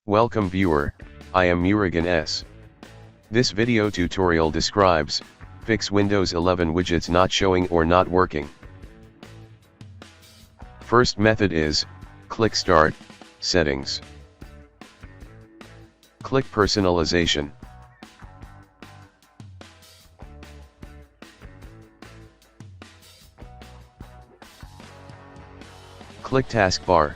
Welcome viewer, I am Murugan S. This video tutorial describes, fix Windows 11 widgets not showing or not working. First method is, click Start, Settings. Click Personalization. Click Taskbar.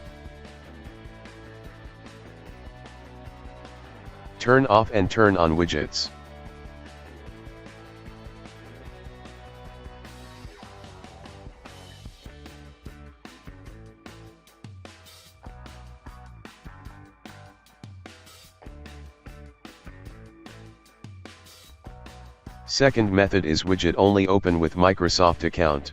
Turn off and turn on widgets. Second method is widget only open with Microsoft account.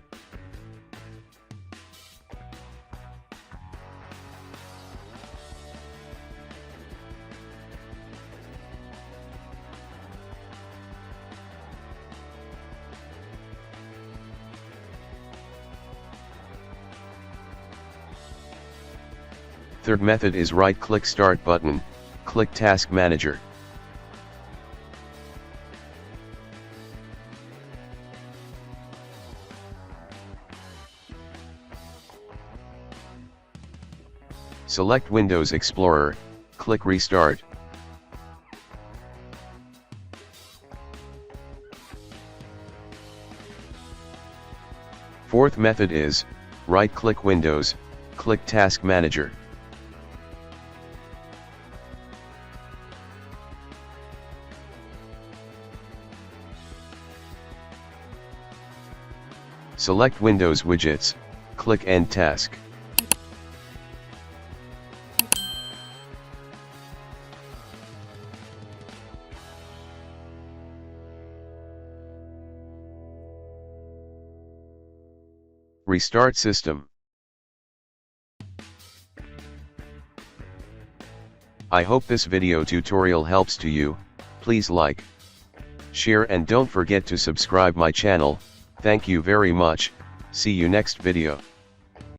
Third method is right-click Start button, click Task Manager. Select Windows Explorer, click Restart. Fourth method is, right-click Windows, click Task Manager. Select Windows Widgets, click End Task. Restart system. I hope this video tutorial helps to you. Please like, share and don't forget to subscribe my channel. Thank you very much. See you next video.